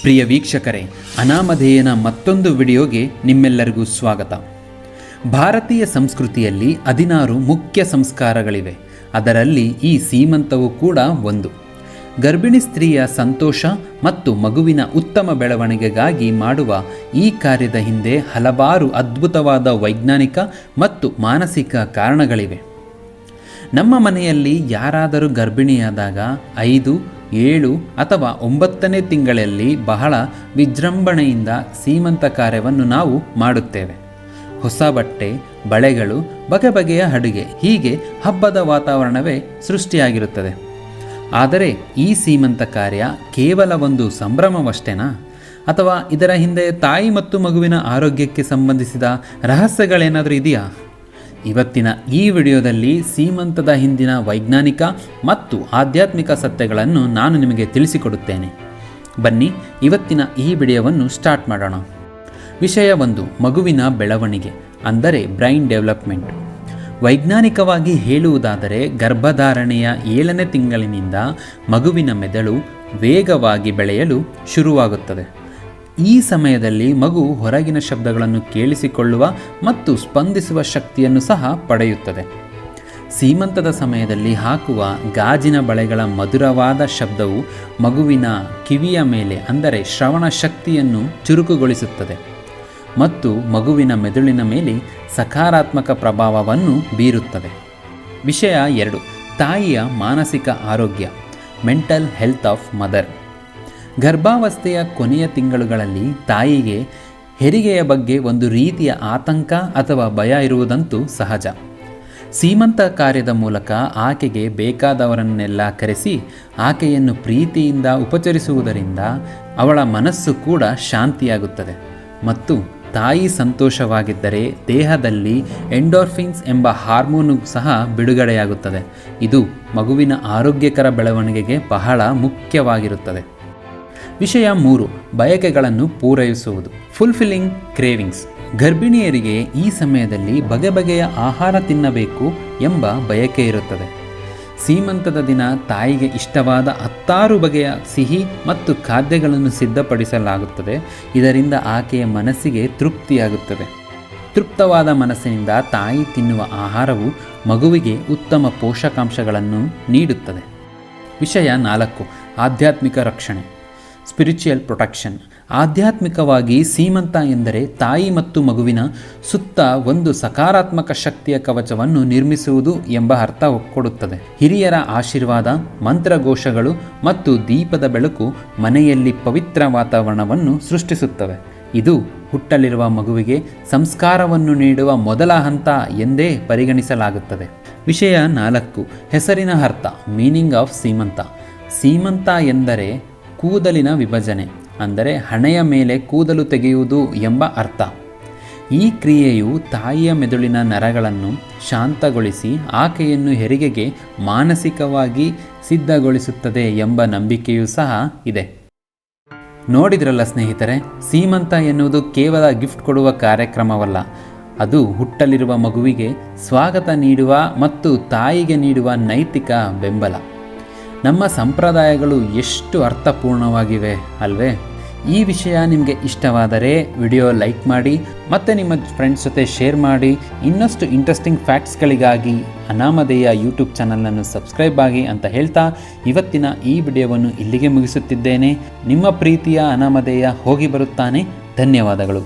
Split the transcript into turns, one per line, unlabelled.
ಪ್ರಿಯ ವೀಕ್ಷಕರೇ, ಅನಾಮಧೇಯನ ಮತ್ತೊಂದು ವಿಡಿಯೋಗೆ ನಿಮ್ಮೆಲ್ಲರಿಗೂ ಸ್ವಾಗತ. ಭಾರತೀಯ ಸಂಸ್ಕೃತಿಯಲ್ಲಿ 16 ಮುಖ್ಯ ಸಂಸ್ಕಾರಗಳಿವೆ. ಅದರಲ್ಲಿ ಈ ಸೀಮಂತವು ಕೂಡ ಒಂದು. ಗರ್ಭಿಣಿ ಸ್ತ್ರೀಯ ಸಂತೋಷ ಮತ್ತು ಮಗುವಿನ ಉತ್ತಮ ಬೆಳವಣಿಗೆಗಾಗಿ ಮಾಡುವ ಈ ಕಾರ್ಯದ ಹಿಂದೆ ಹಲವಾರು ಅದ್ಭುತವಾದ ವೈಜ್ಞಾನಿಕ ಮತ್ತು ಮಾನಸಿಕ ಕಾರಣಗಳಿವೆ. ನಮ್ಮ ಮನೆಯಲ್ಲಿ ಯಾರಾದರೂ ಗರ್ಭಿಣಿಯಾದಾಗ 5, 7 ಅಥವಾ 9ನೇ ತಿಂಗಳಲ್ಲಿ ಬಹಳ ವಿಜೃಂಭಣೆಯಿಂದ ಸೀಮಂತ ಕಾರ್ಯವನ್ನು ನಾವು ಮಾಡುತ್ತೇವೆ. ಹೊಸ ಬಟ್ಟೆ, ಬಳೆಗಳು, ಬಗೆ ಬಗೆಯ ಅಡುಗೆ, ಹೀಗೆ ಹಬ್ಬದ ವಾತಾವರಣವೇ ಸೃಷ್ಟಿಯಾಗಿರುತ್ತದೆ. ಆದರೆ ಈ ಸೀಮಂತ ಕಾರ್ಯ ಕೇವಲ ಒಂದು ಸಂಭ್ರಮವಷ್ಟೇನಾ? ಅಥವಾ ಇದರ ಹಿಂದೆ ತಾಯಿ ಮತ್ತು ಮಗುವಿನ ಆರೋಗ್ಯಕ್ಕೆ ಸಂಬಂಧಿಸಿದ ರಹಸ್ಯಗಳೇನಾದರೂ ಇದೆಯಾ? ಇವತ್ತಿನ ಈ ವಿಡಿಯೋದಲ್ಲಿ ಸೀಮಂತದ ಹಿಂದಿನ ವೈಜ್ಞಾನಿಕ ಮತ್ತು ಆಧ್ಯಾತ್ಮಿಕ ಸತ್ಯಗಳನ್ನು ನಾನು ನಿಮಗೆ ತಿಳಿಸಿಕೊಡುತ್ತೇನೆ. ಬನ್ನಿ ಇವತ್ತಿನ ಈ ವಿಡಿಯೋವನ್ನು ಸ್ಟಾರ್ಟ್ ಮಾಡೋಣ. ವಿಷಯ 1, ಮಗುವಿನ ಬೆಳವಣಿಗೆ ಅಂದರೆ ಬ್ರೈನ್ ಡೆವಲಪ್ಮೆಂಟ್. ವೈಜ್ಞಾನಿಕವಾಗಿ ಹೇಳುವುದಾದರೆ ಗರ್ಭಧಾರಣೆಯ 7ನೇ ತಿಂಗಳಿನಿಂದ ಮಗುವಿನ ಮೆದುಳು ವೇಗವಾಗಿ ಬೆಳೆಯಲು ಶುರುವಾಗುತ್ತದೆ. ಈ ಸಮಯದಲ್ಲಿ ಮಗು ಹೊರಗಿನ ಶಬ್ದಗಳನ್ನು ಕೇಳಿಸಿಕೊಳ್ಳುವ ಮತ್ತು ಸ್ಪಂದಿಸುವ ಶಕ್ತಿಯನ್ನು ಸಹ ಪಡೆಯುತ್ತದೆ. ಸೀಮಂತದ ಸಮಯದಲ್ಲಿ ಹಾಕುವ ಗಾಜಿನ ಬಳೆಗಳ ಮಧುರವಾದ ಶಬ್ದವು ಮಗುವಿನ ಕಿವಿಯ ಮೇಲೆ ಅಂದರೆ ಶ್ರವಣ ಶಕ್ತಿಯನ್ನು ಚುರುಕುಗೊಳಿಸುತ್ತದೆ ಮತ್ತು ಮಗುವಿನ ಮೆದುಳಿನ ಮೇಲೆ ಸಕಾರಾತ್ಮಕ ಪ್ರಭಾವವನ್ನು ಬೀರುತ್ತದೆ. ವಿಷಯ 2, ತಾಯಿಯ ಮಾನಸಿಕ ಆರೋಗ್ಯ ಮೆಂಟಲ್ ಹೆಲ್ತ್ ಆಫ್ ಮದರ್. ಗರ್ಭಾವಸ್ಥೆಯ ಕೊನೆಯ ತಿಂಗಳುಗಳಲ್ಲಿ ತಾಯಿಗೆ ಹೆರಿಗೆಯ ಬಗ್ಗೆ ಒಂದು ರೀತಿಯ ಆತಂಕ ಅಥವಾ ಭಯ ಇರುವುದಂತೂ ಸಹಜ. ಸೀಮಂತ ಕಾರ್ಯದ ಮೂಲಕ ಆಕೆಗೆ ಬೇಕಾದವರನ್ನೆಲ್ಲ ಕರೆಸಿ ಆಕೆಯನ್ನು ಪ್ರೀತಿಯಿಂದ ಉಪಚರಿಸುವುದರಿಂದ ಅವಳ ಮನಸ್ಸು ಕೂಡ ಶಾಂತಿಯಾಗುತ್ತದೆ ಮತ್ತು ತಾಯಿ ಸಂತೋಷವಾಗಿದ್ದರೆ ದೇಹದಲ್ಲಿ ಎಂಡೋರ್ಫಿನ್ಸ್ ಎಂಬ ಹಾರ್ಮೋನು ಸಹ ಬಿಡುಗಡೆಯಾಗುತ್ತದೆ. ಇದು ಮಗುವಿನ ಆರೋಗ್ಯಕರ ಬೆಳವಣಿಗೆಗೆ ಬಹಳ ಮುಖ್ಯವಾಗಿರುತ್ತದೆ. ವಿಷಯ 3, ಬಯಕೆಗಳನ್ನು ಪೂರೈಸುವುದು ಫುಲ್ಫಿಲ್ಲಿಂಗ್ ಕ್ರೇವಿಂಗ್ಸ್. ಗರ್ಭಿಣಿಯರಿಗೆ ಈ ಸಮಯದಲ್ಲಿ ಬಗೆ ಬಗೆಯ ಆಹಾರ ತಿನ್ನಬೇಕು ಎಂಬ ಬಯಕೆ ಇರುತ್ತದೆ. ಸೀಮಂತದ ದಿನ ತಾಯಿಗೆ ಇಷ್ಟವಾದ 16 ಬಗೆಯ ಸಿಹಿ ಮತ್ತು ಖಾದ್ಯಗಳನ್ನು ಸಿದ್ಧಪಡಿಸಲಾಗುತ್ತದೆ. ಇದರಿಂದ ಆಕೆಯ ಮನಸ್ಸಿಗೆ ತೃಪ್ತಿಯಾಗುತ್ತದೆ. ತೃಪ್ತವಾದ ಮನಸ್ಸಿನಿಂದ ತಾಯಿ ತಿನ್ನುವ ಆಹಾರವು ಮಗುವಿಗೆ ಉತ್ತಮ ಪೋಷಕಾಂಶಗಳನ್ನು ನೀಡುತ್ತದೆ. ವಿಷಯ 4, ಆಧ್ಯಾತ್ಮಿಕ ರಕ್ಷಣೆ ಸ್ಪಿರಿಚುವಲ್ ಪ್ರೊಟೆಕ್ಷನ್. ಆಧ್ಯಾತ್ಮಿಕವಾಗಿ ಸೀಮಂತ ಎಂದರೆ ತಾಯಿ ಮತ್ತು ಮಗುವಿನ ಸುತ್ತ ಒಂದು ಸಕಾರಾತ್ಮಕ ಶಕ್ತಿಯ ಕವಚವನ್ನು ನಿರ್ಮಿಸುವುದು ಎಂಬ ಅರ್ಥ ಕೊಡುತ್ತದೆ. ಹಿರಿಯರ ಆಶೀರ್ವಾದ, ಮಂತ್ರಘೋಷಗಳು ಮತ್ತು ದೀಪದ ಬೆಳಕು ಮನೆಯಲ್ಲಿ ಪವಿತ್ರ ವಾತಾವರಣವನ್ನು ಸೃಷ್ಟಿಸುತ್ತವೆ. ಇದು ಹುಟ್ಟಲಿರುವ ಮಗುವಿಗೆ ಸಂಸ್ಕಾರವನ್ನು ನೀಡುವ ಮೊದಲ ಹಂತ ಎಂದೇ ಪರಿಗಣಿಸಲಾಗುತ್ತದೆ. ವಿಷಯ 4, ಹೆಸರಿನ ಅರ್ಥ ಮೀನಿಂಗ್ ಆಫ್ ಸೀಮಂತ. ಸೀಮಂತ ಎಂದರೆ ಕೂದಲಿನ ವಿಭಜನೆ, ಅಂದರೆ ಹಣೆಯ ಮೇಲೆ ಕೂದಲು ತೆಗೆಯುವುದು ಎಂಬ ಅರ್ಥ. ಈ ಕ್ರಿಯೆಯು ತಾಯಿಯ ಮೆದುಳಿನ ನರಗಳನ್ನು ಶಾಂತಗೊಳಿಸಿ ಆಕೆಯನ್ನು ಹೆರಿಗೆಗೆ ಮಾನಸಿಕವಾಗಿ ಸಿದ್ಧಗೊಳಿಸುತ್ತದೆ ಎಂಬ ನಂಬಿಕೆಯೂ ಸಹ ಇದೆ. ನೋಡಿದ್ರಲ್ಲ ಸ್ನೇಹಿತರೆ, ಸೀಮಂತ ಎನ್ನುವುದು ಕೇವಲ ಗಿಫ್ಟ್ ಕೊಡುವ ಕಾರ್ಯಕ್ರಮವಲ್ಲ. ಅದು ಹುಟ್ಟಲಿರುವ ಮಗುವಿಗೆ ಸ್ವಾಗತ ನೀಡುವ ಮತ್ತು ತಾಯಿಗೆ ನೀಡುವ ನೈತಿಕ ಬೆಂಬಲ. ನಮ್ಮ ಸಂಪ್ರದಾಯಗಳು ಎಷ್ಟು ಅರ್ಥಪೂರ್ಣವಾಗಿವೆ ಅಲ್ವೇ? ಈ ವಿಷಯ ನಿಮಗೆ ಇಷ್ಟವಾದರೆ ವಿಡಿಯೋ ಲೈಕ್ ಮಾಡಿ ಮತ್ತು ನಿಮ್ಮ ಫ್ರೆಂಡ್ಸ್ ಜೊತೆ ಶೇರ್ ಮಾಡಿ. ಇನ್ನಷ್ಟು ಇಂಟ್ರೆಸ್ಟಿಂಗ್ ಫ್ಯಾಕ್ಟ್ಸ್ಗಳಿಗಾಗಿ ಅನಾಮಧೇಯ ಯೂಟ್ಯೂಬ್ ಚಾನಲನ್ನು ಸಬ್ಸ್ಕ್ರೈಬ್ ಆಗಿ ಅಂತ ಹೇಳ್ತಾ ಇವತ್ತಿನ ಈ ವಿಡಿಯೋವನ್ನು ಇಲ್ಲಿಗೆ ಮುಗಿಸುತ್ತಿದ್ದೇನೆ. ನಿಮ್ಮ ಪ್ರೀತಿಯ ಅನಾಮಧೇಯ ಹೋಗಿ ಬರುತ್ತಾನೆ. ಧನ್ಯವಾದಗಳು.